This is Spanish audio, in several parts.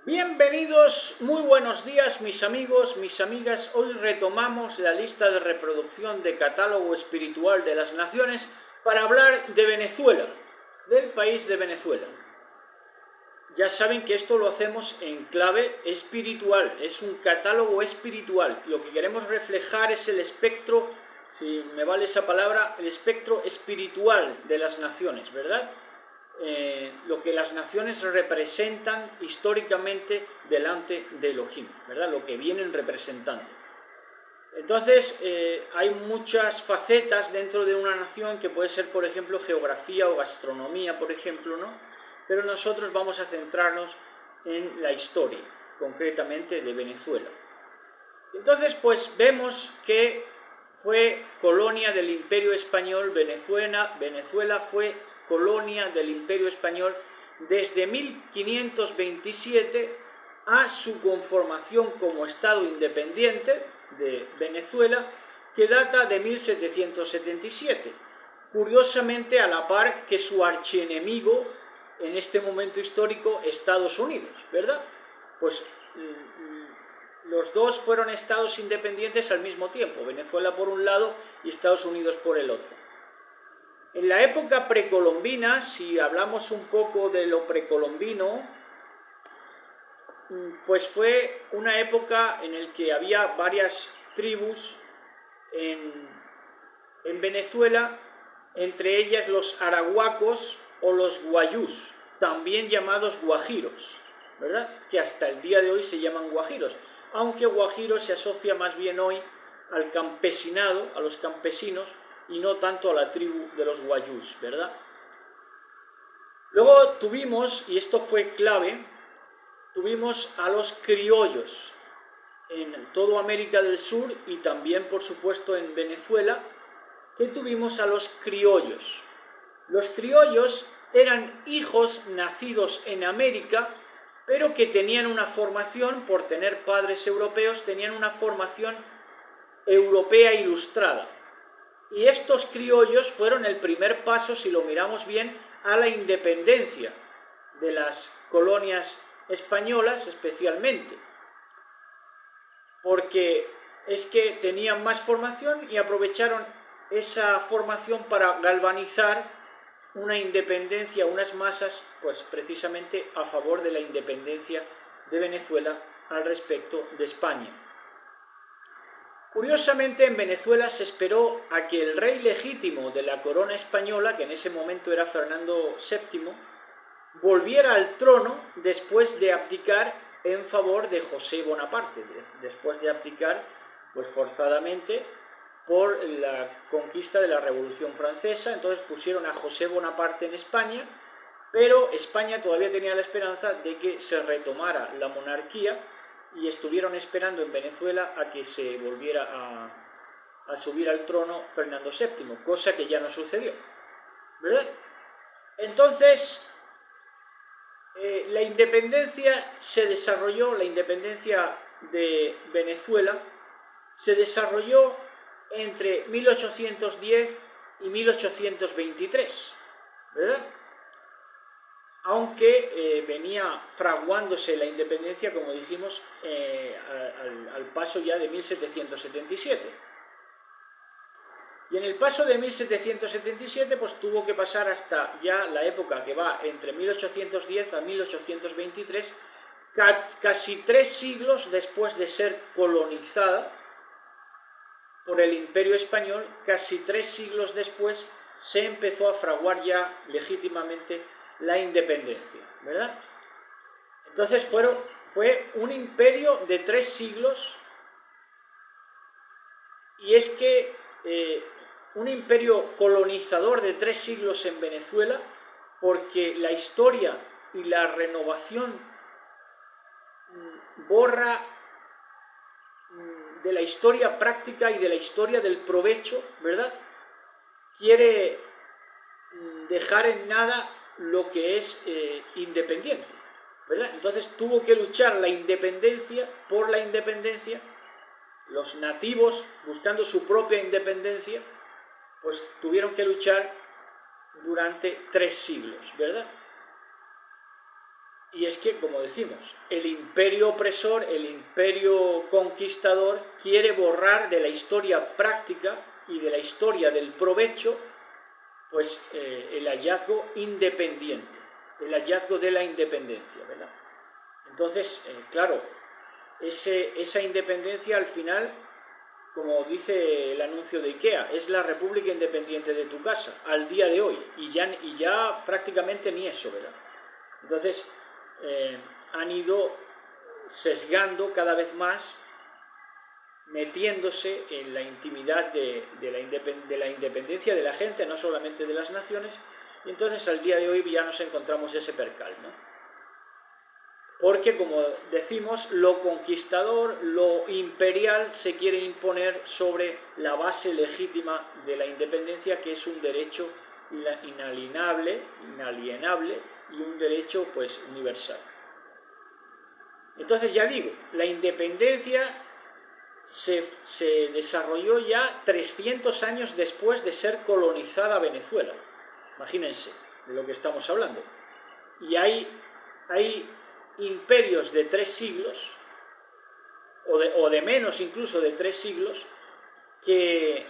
Bienvenidos, muy buenos días mis amigos, mis amigas. Hoy retomamos la lista de reproducción de Catálogo Espiritual de las Naciones para hablar de Venezuela, del país de Venezuela. Ya saben que esto lo hacemos en clave espiritual, es un catálogo espiritual. Lo que queremos reflejar es el espectro, si me vale esa palabra, el espectro espiritual de las naciones, ¿verdad? Lo que las naciones representan históricamente delante de Elohim, ¿verdad? Lo que vienen representando. Entonces, hay muchas facetas dentro de una nación que puede ser, por ejemplo, geografía o gastronomía, por ejemplo, ¿no? Pero nosotros vamos a centrarnos en la historia, concretamente de Venezuela. Entonces, pues vemos que fue colonia del Imperio Español. Venezuela fue colonia del Imperio Español desde 1527 a su conformación como Estado independiente de Venezuela, que data de 1777, curiosamente a la par que su archienemigo en este momento histórico, Estados Unidos, ¿verdad? Pues los dos fueron estados independientes al mismo tiempo, Venezuela por un lado y Estados Unidos por el otro. En la época precolombina, si hablamos un poco de lo precolombino, pues fue una época en la que había varias tribus en Venezuela, entre ellas los arahuacos o los guayús, también llamados guajiros, ¿verdad? Que hasta el día de hoy se llaman guajiros, aunque guajiro se asocia más bien hoy al campesinado, a los campesinos, y no tanto a la tribu de los guayús, ¿verdad? Luego tuvimos, y esto fue clave, tuvimos a los criollos en toda América del Sur y también, por supuesto, en Venezuela, que tuvimos a los criollos. Los criollos eran hijos nacidos en América, pero que tenían una formación, por tener padres europeos, tenían una formación europea ilustrada. Y estos criollos fueron el primer paso, si lo miramos bien, a la independencia de las colonias españolas especialmente, porque es que tenían más formación y aprovecharon esa formación para galvanizar una independencia, unas masas, pues precisamente a favor de la independencia de Venezuela al respecto de España. Curiosamente, en Venezuela se esperó a que el rey legítimo de la corona española, que en ese momento era Fernando VII, volviera al trono después de abdicar en favor de José Bonaparte, después de abdicar pues forzadamente por la conquista de la Revolución Francesa. Entonces pusieron a José Bonaparte en España, pero España todavía tenía la esperanza de que se retomara la monarquía y estuvieron esperando en Venezuela a que se volviera a subir al trono Fernando VII, cosa que ya no sucedió, ¿verdad? Entonces, la independencia se desarrolló, la independencia de Venezuela se desarrolló entre 1810 y 1823, ¿verdad? Aunque venía fraguándose la independencia, como dijimos, al paso ya de 1777. Y en el paso de 1777, pues tuvo que pasar hasta ya la época que va entre 1810 a 1823, casi 3 siglos después de ser colonizada por el Imperio Español, casi 3 siglos después se empezó a fraguar ya legítimamente la independencia, ¿verdad? Entonces fue un imperio de 3 siglos, y es que un imperio colonizador de 3 siglos en Venezuela, porque la historia y la renovación borra de la historia práctica y de la historia del provecho, ¿verdad? Quiere dejar en nada lo que es independiente, ¿verdad? Entonces tuvo que luchar la independencia por la independencia, los nativos buscando su propia independencia, pues tuvieron que luchar durante 3 siglos, ¿verdad? Y es que, como decimos, el imperio opresor, el imperio conquistador, quiere borrar de la historia práctica y de la historia del provecho, pues el hallazgo independiente, el hallazgo de la independencia, ¿verdad? Entonces, claro, esa independencia al final, como dice el anuncio de IKEA, es la República Independiente de tu casa, al día de hoy, y ya prácticamente ni eso, ¿verdad? Entonces, han ido sesgando cada vez más, metiéndose en la intimidad de la independencia de la gente, no solamente de las naciones, y entonces al día de hoy ya nos encontramos ese percal, ¿no? Porque, como decimos, lo conquistador, lo imperial se quiere imponer sobre la base legítima de la independencia, que es un derecho inalienable y un derecho pues universal. Entonces, ya digo, la independencia se desarrolló ya 300 años después de ser colonizada Venezuela. Imagínense de lo que estamos hablando. Y hay imperios de 3 siglos, o de menos incluso de 3 siglos, de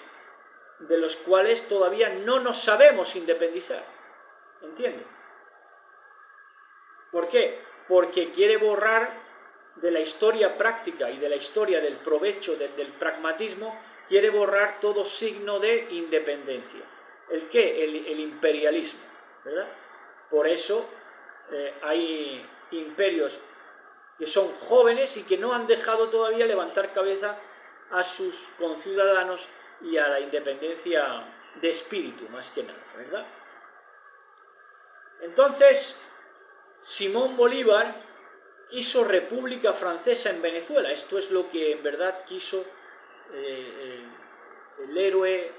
los cuales todavía no nos sabemos independizar. ¿Entienden? ¿Por qué? Porque quiere borrar de la historia práctica y de la historia del provecho, del pragmatismo, quiere borrar todo signo de independencia. ¿El qué? El imperialismo, ¿verdad? Por eso hay imperios que son jóvenes y que no han dejado todavía levantar cabeza a sus conciudadanos y a la independencia de espíritu, más que nada, ¿verdad? Entonces, Simón Bolívar quiso República Francesa en Venezuela. Esto es lo que en verdad quiso el héroe,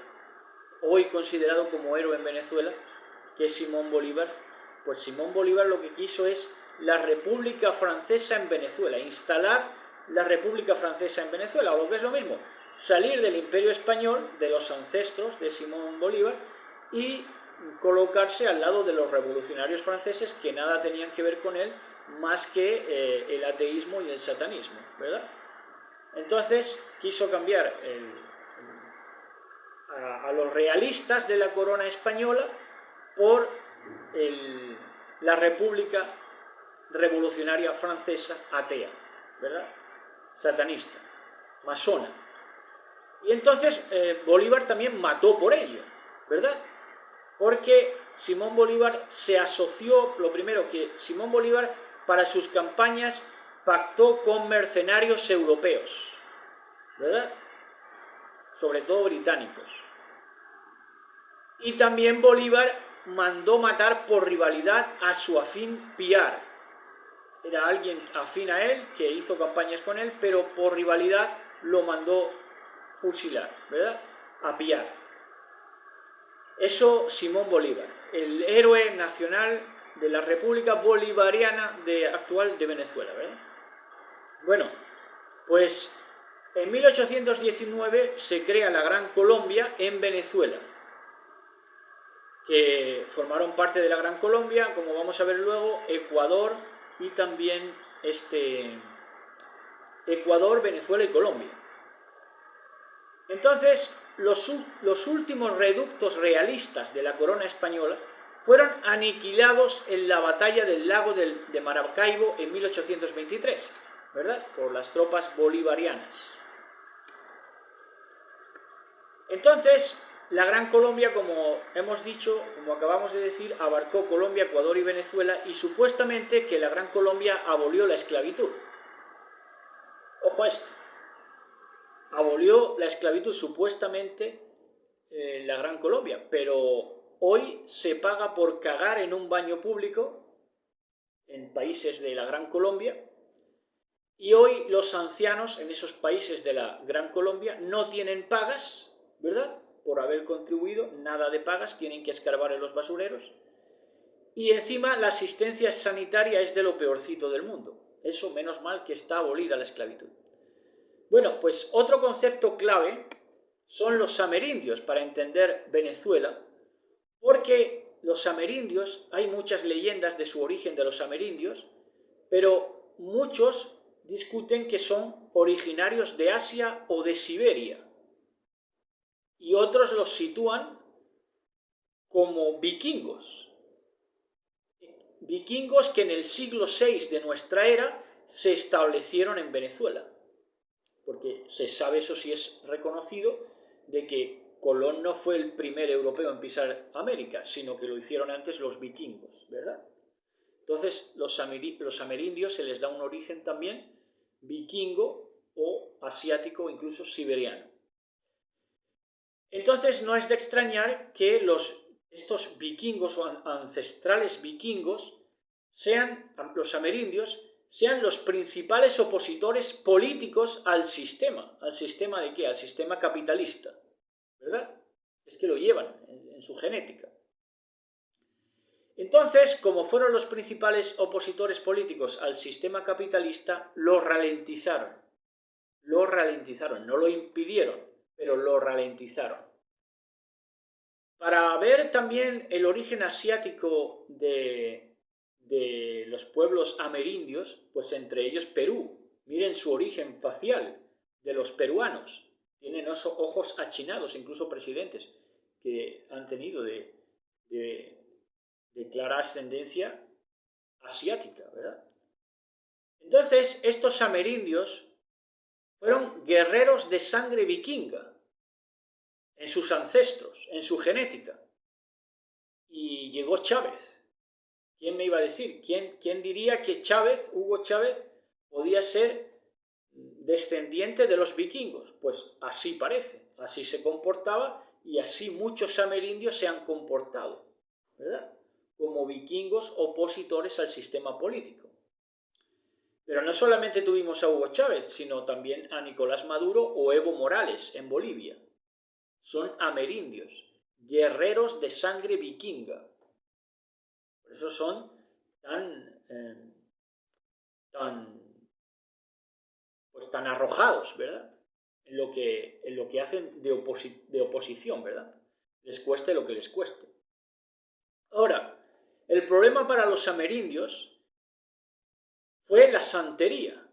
hoy considerado como héroe en Venezuela, que es Simón Bolívar. Pues Simón Bolívar lo que quiso es la República Francesa en Venezuela, instalar la República Francesa en Venezuela, o lo que es lo mismo, salir del Imperio Español, de los ancestros de Simón Bolívar, y colocarse al lado de los revolucionarios franceses, que nada tenían que ver con él, más que el ateísmo y el satanismo, ¿verdad? Entonces quiso cambiar a los realistas de la corona española por la República Revolucionaria Francesa atea, ¿verdad? Satanista, masona. Y entonces Bolívar también mató por ello, ¿verdad? Porque Simón Bolívar se asoció, lo primero que Simón Bolívar para sus campañas pactó con mercenarios europeos, ¿verdad? Sobre todo británicos. Y también Bolívar mandó matar por rivalidad a su afín Piar. Era alguien afín a él, que hizo campañas con él, pero por rivalidad lo mandó fusilar, ¿verdad? A Piar. Eso Simón Bolívar, el héroe nacional de la República Bolivariana actual de Venezuela, ¿verdad? Bueno, pues en 1819 se crea la Gran Colombia en Venezuela, que formaron parte de la Gran Colombia, como vamos a ver luego, Ecuador y también Ecuador, Venezuela y Colombia. Entonces, los últimos reductos realistas de la corona española fueron aniquilados en la batalla del lago de Maracaibo en 1823, ¿verdad? Por las tropas bolivarianas. Entonces, la Gran Colombia, como hemos dicho, como acabamos de decir, abarcó Colombia, Ecuador y Venezuela, y supuestamente que la Gran Colombia abolió la esclavitud. Ojo a esto. Abolió la esclavitud supuestamente la Gran Colombia, pero hoy se paga por cagar en un baño público en países de la Gran Colombia, y hoy los ancianos en esos países de la Gran Colombia no tienen pagas, ¿verdad? Por haber contribuido, nada de pagas, tienen que escarbar en los basureros, y encima la asistencia sanitaria es de lo peorcito del mundo. Eso menos mal que está abolida la esclavitud. Bueno, pues otro concepto clave son los amerindios para entender Venezuela, porque los amerindios, hay muchas leyendas de su origen de los amerindios, pero muchos discuten que son originarios de Asia o de Siberia, y otros los sitúan como vikingos. Vikingos que en el siglo VI de nuestra era se establecieron en Venezuela, porque se sabe, eso sí es reconocido, de que Colón no fue el primer europeo en pisar América, sino que lo hicieron antes los vikingos, ¿verdad? Entonces los amerindios se les da un origen también vikingo o asiático o incluso siberiano. Entonces no es de extrañar que estos vikingos o ancestrales vikingos los amerindios, sean los principales opositores políticos al sistema. ¿Al sistema de qué? Al sistema capitalista, ¿verdad? Es que lo llevan en su genética. Entonces, como fueron los principales opositores políticos al sistema capitalista, lo ralentizaron, no lo impidieron, pero lo ralentizaron. Para ver también el origen asiático de los pueblos amerindios, pues entre ellos Perú. Miren su origen facial de los peruanos. Tienen ojos achinados, incluso presidentes que han tenido de clara ascendencia asiática, ¿verdad? Entonces, estos amerindios fueron guerreros de sangre vikinga en sus ancestros, en su genética. Y llegó Chávez. ¿Quién me iba a decir? ¿Quién diría que Hugo Chávez, podía ser descendiente de los vikingos? Pues así parece, así se comportaba y así muchos amerindios se han comportado, ¿verdad? Como vikingos opositores al sistema político. Pero no solamente tuvimos a Hugo Chávez, sino también a Nicolás Maduro o Evo Morales en Bolivia. Son amerindios, guerreros de sangre vikinga. Por eso son tan arrojados, ¿verdad? En lo que hacen de oposición, ¿verdad? Les cueste lo que les cueste. Ahora, el problema para los amerindios fue la santería,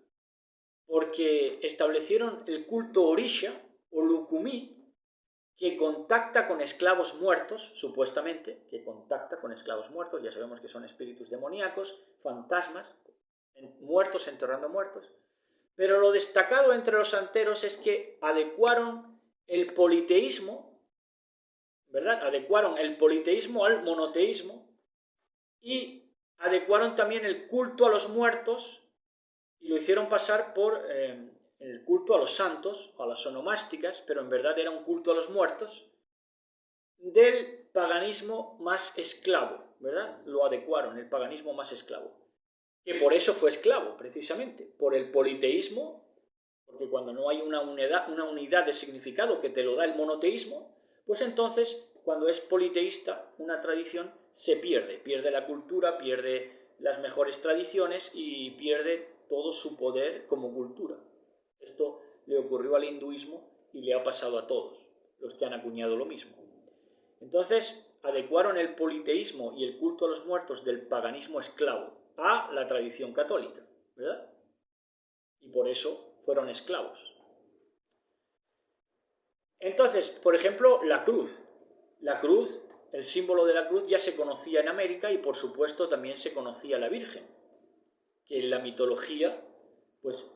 porque establecieron el culto orisha o lucumí, que contacta con esclavos muertos, supuestamente, que contacta con esclavos muertos, ya sabemos que son espíritus demoníacos, fantasmas, muertos enterrando muertos, pero lo destacado entre los santeros es que adecuaron el politeísmo, ¿verdad? Adecuaron el politeísmo al monoteísmo y adecuaron también el culto a los muertos y lo hicieron pasar por el culto a los santos, a las onomásticas, pero en verdad era un culto a los muertos, del paganismo más esclavo, ¿verdad? Lo adecuaron, el paganismo más esclavo, que por eso fue esclavo, precisamente, por el politeísmo, porque cuando no hay una unidad de significado que te lo da el monoteísmo, pues entonces, cuando es politeísta, una tradición se pierde la cultura, pierde las mejores tradiciones y pierde todo su poder como cultura. Esto le ocurrió al hinduismo y le ha pasado a todos los que han acuñado lo mismo. Entonces, adecuaron el politeísmo y el culto a los muertos del paganismo esclavo a la tradición católica, ¿verdad? Y por eso fueron esclavos. Entonces, por ejemplo, la cruz. La cruz, el símbolo de la cruz ya se conocía en América y por supuesto también se conocía la Virgen, que en la mitología pues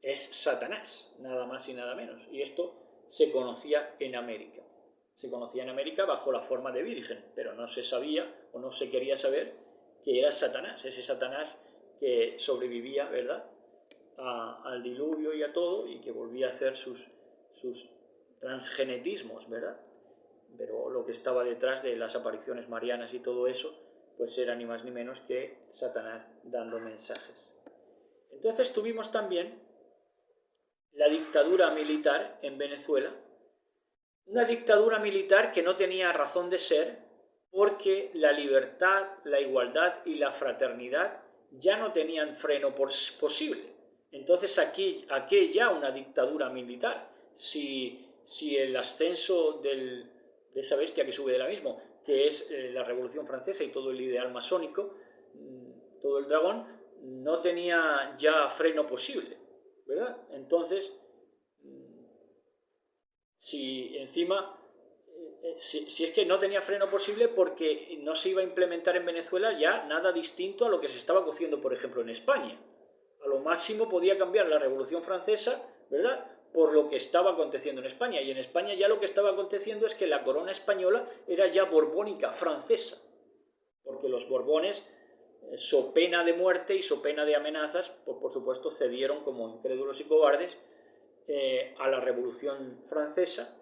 es Satanás, nada más y nada menos. Y esto se conocía en América. Se conocía en América bajo la forma de virgen, pero no se sabía o no se quería saber que era Satanás, ese Satanás que sobrevivía, ¿verdad?, al diluvio y a todo, y que volvía a hacer sus transgenetismos, ¿verdad? Pero lo que estaba detrás de las apariciones marianas y todo eso, pues era ni más ni menos que Satanás dando mensajes. Entonces tuvimos también la dictadura militar en Venezuela, una dictadura militar que no tenía razón de ser porque la libertad, la igualdad y la fraternidad ya no tenían freno posible. Entonces aquí ya una dictadura militar. Si el ascenso de esa bestia que sube del abismo, que es la Revolución Francesa y todo el ideal masónico, todo el dragón, no tenía ya freno posible, ¿verdad? Entonces, si encima, si es que no tenía freno posible porque no se iba a implementar en Venezuela ya nada distinto a lo que se estaba cociendo, por ejemplo, en España. A lo máximo podía cambiar la Revolución Francesa, ¿verdad?, por lo que estaba aconteciendo en España. Y en España ya lo que estaba aconteciendo es que la corona española era ya borbónica, francesa, porque los Borbones, so pena de muerte y so pena de amenazas, pues por supuesto cedieron como incrédulos y cobardes a la Revolución Francesa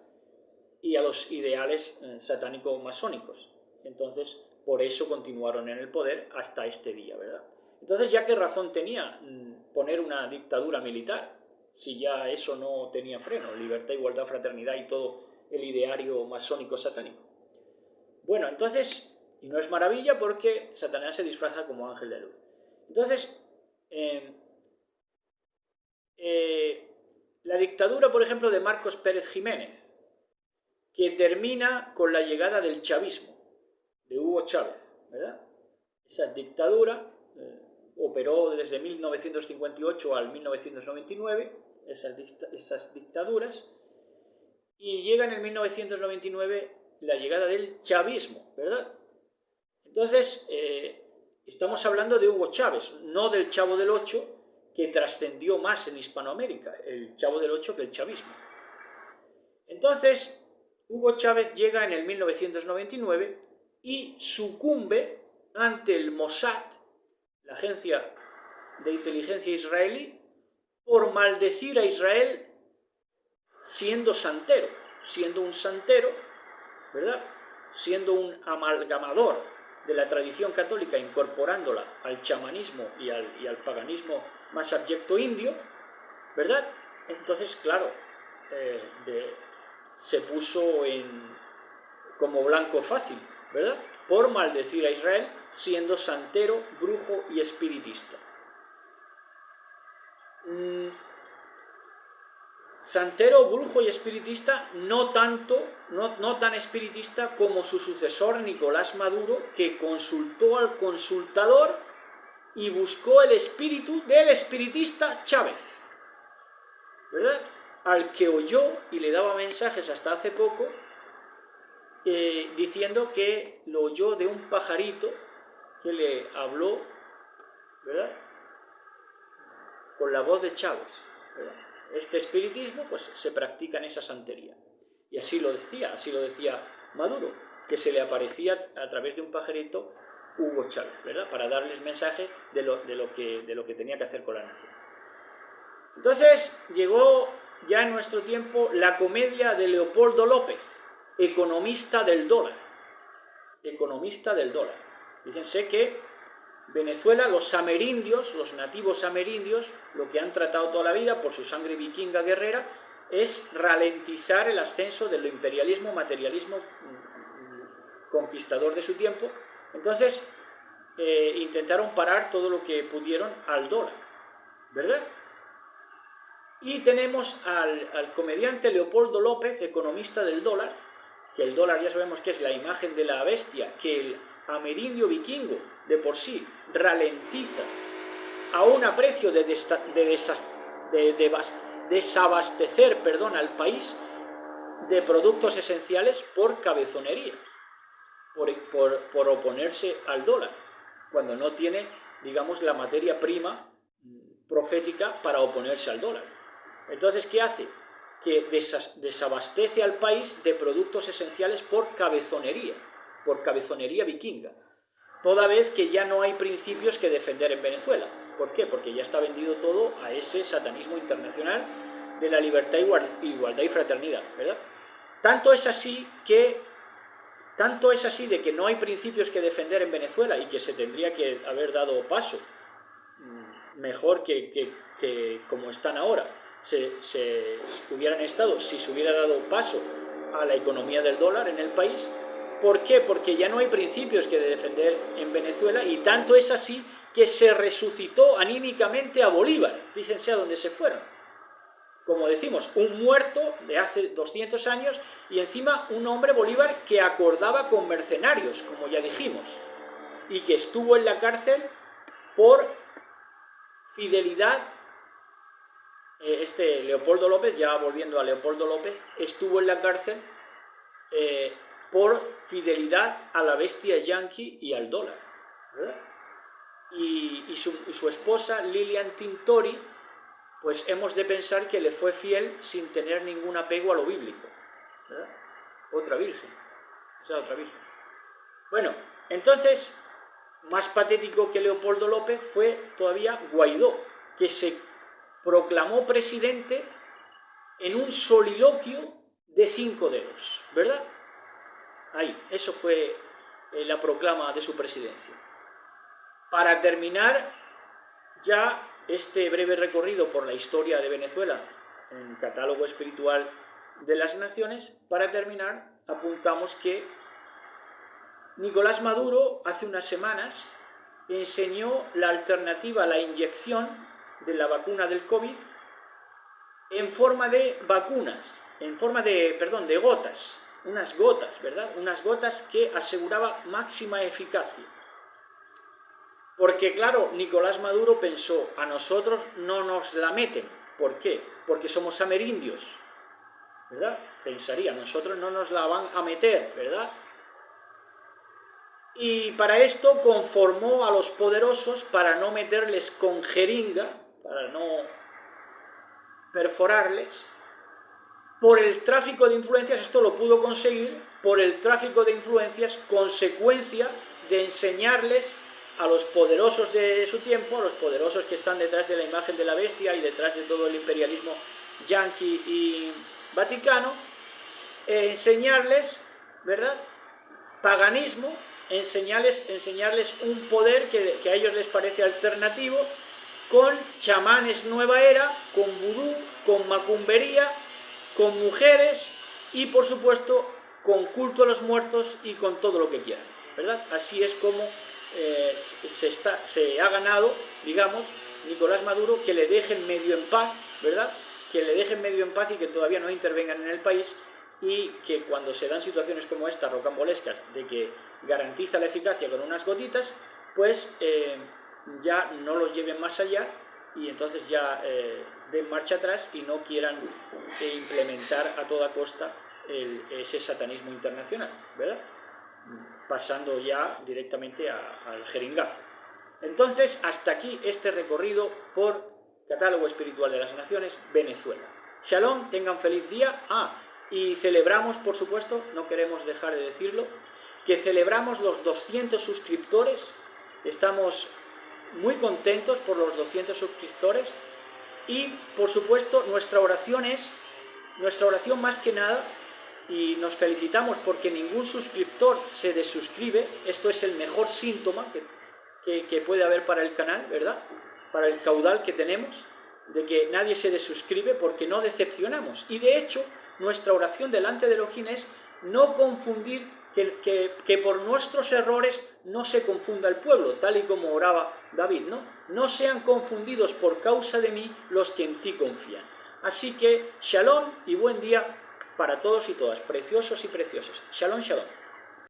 y a los ideales satánico-masónicos. Entonces, por eso continuaron en el poder hasta este día, ¿verdad? Entonces, ¿ya qué razón tenía poner una dictadura militar? Si ya eso no tenía freno, libertad, igualdad, fraternidad y todo el ideario masónico satánico. Bueno, entonces, y no es maravilla porque Satanás se disfraza como ángel de luz. Entonces, la dictadura, por ejemplo, de Marcos Pérez Jiménez, que termina con la llegada del chavismo, de Hugo Chávez, ¿verdad? Esa dictadura operó desde 1958 al 1999, esas dictaduras, y llega en el 1999 la llegada del chavismo, ¿verdad? Entonces, estamos hablando de Hugo Chávez, no del Chavo del Ocho, que trascendió más en Hispanoamérica, el Chavo del Ocho, que el chavismo. Entonces, Hugo Chávez llega en el 1999 y sucumbe ante el Mossad, la agencia de inteligencia israelí, por maldecir a Israel siendo santero, siendo un santero, ¿verdad?, siendo un amalgamador de la tradición católica, incorporándola al chamanismo y al paganismo más abyecto indio, ¿verdad? Entonces, claro, se puso como blanco fácil, ¿verdad?, por maldecir a Israel siendo santero, brujo y espiritista. Santero, brujo y espiritista, no tan espiritista como su sucesor Nicolás Maduro, que consultó al consultador y buscó el espíritu del espiritista Chávez, ¿verdad?, al que oyó y le daba mensajes hasta hace poco, diciendo que lo oyó de un pajarito que le habló, ¿verdad?, con la voz de Chávez, ¿verdad? Este espiritismo pues se practica en esa santería. Y así lo decía Maduro, que se le aparecía a través de un pajarito Hugo Chávez, ¿verdad?, para darles mensaje de lo que tenía que hacer con la nación. Entonces llegó ya en nuestro tiempo la comedia de Leopoldo López, economista del dólar. Economista del dólar. Fíjense que Venezuela, los amerindios, los nativos amerindios, lo que han tratado toda la vida por su sangre vikinga guerrera es ralentizar el ascenso del imperialismo, materialismo conquistador de su tiempo. Entonces intentaron parar todo lo que pudieron al dólar, ¿verdad? Y tenemos al comediante Leopoldo López, economista del dólar, que el dólar ya sabemos que es la imagen de la bestia, que el amerindio vikingo de por sí ralentiza a un aprecio de desabastecer al país de productos esenciales por cabezonería, por oponerse al dólar, cuando no tiene, digamos, la materia prima profética para oponerse al dólar. Entonces, ¿qué hace? Que desabastece al país de productos esenciales por cabezonería vikinga, toda vez que ya no hay principios que defender en Venezuela. ¿Por qué? Porque ya está vendido todo a ese satanismo internacional de la libertad, igualdad y fraternidad, ¿verdad? Tanto es así de que no hay principios que defender en Venezuela y que se tendría que haber dado paso mejor que como están ahora. Hubieran estado, si se hubiera dado paso a la economía del dólar en el país. ¿Por qué? Porque ya no hay principios que defender en Venezuela, y tanto es así que se resucitó anímicamente a Bolívar. Fíjense a dónde se fueron. Como decimos, un muerto de hace 200 años y encima un hombre, Bolívar, que acordaba con mercenarios, como ya dijimos, y que estuvo en la cárcel por fidelidad. Este Leopoldo López, ya volviendo a Leopoldo López, estuvo en la cárcel por fidelidad a la bestia yanqui y al dólar, ¿verdad? Y su esposa Lilian Tintori, pues hemos de pensar que le fue fiel sin tener ningún apego a lo bíblico, ¿verdad? Otra virgen, esa otra virgen. Bueno, entonces, más patético que Leopoldo López fue todavía Guaidó, que se proclamó presidente en un soliloquio de 5 dedos, ¿verdad? Ahí, eso fue la proclama de su presidencia. Para terminar ya este breve recorrido por la historia de Venezuela en el catálogo espiritual de las naciones, para terminar apuntamos que Nicolás Maduro hace unas semanas enseñó la alternativa a la inyección de la vacuna del COVID en forma de vacunas, en forma de gotas, unas gotas, ¿verdad? Unas gotas que aseguraba máxima eficacia. Porque claro, Nicolás Maduro pensó, a nosotros no nos la meten. ¿Por qué? Porque somos amerindios, ¿verdad? Pensaría, nosotros no nos la van a meter, ¿verdad? Y para esto conformó a los poderosos para no meterles con jeringa, para no perforarles. Por el tráfico de influencias, esto lo pudo conseguir por el tráfico de influencias, consecuencia de enseñarles a los poderosos de su tiempo, a los poderosos que están detrás de la imagen de la bestia y detrás de todo el imperialismo yanqui y vaticano, enseñarles, ¿verdad?, paganismo, enseñarles un poder que a ellos les parece alternativo, con chamanes nueva era, con vudú, con macumbería, con mujeres y, por supuesto, con culto a los muertos y con todo lo que quieran, ¿verdad? Así es como se ha ganado, digamos, Nicolás Maduro, que le dejen medio en paz, ¿verdad? Que le dejen medio en paz y que todavía no intervengan en el país, y que cuando se dan situaciones como esta, rocambolescas, de que garantiza la eficacia con unas gotitas, pues ya no los lleven más allá y entonces ya den marcha atrás y no quieran implementar a toda costa ese satanismo internacional, ¿verdad? Pasando ya directamente al jeringazo. Entonces, hasta aquí este recorrido por Catálogo Espiritual de las Naciones, Venezuela. Shalom, tengan feliz día. Y celebramos, por supuesto, no queremos dejar de decirlo, que celebramos los 200 suscriptores. Estamos muy contentos por los 200 suscriptores y, por supuesto, nuestra oración más que nada, y nos felicitamos porque ningún suscriptor se desuscribe. Esto es el mejor síntoma que puede haber para el canal, ¿verdad? Para el caudal que tenemos, de que nadie se desuscribe porque no decepcionamos. Y de hecho, nuestra oración delante de Elohim es no confundir, que por nuestros errores no se confunda el pueblo, tal y como oraba David, ¿no? No sean confundidos por causa de mí los que en ti confían. Así que, shalom y buen día para todos y todas, preciosos y preciosas. Shalom, shalom.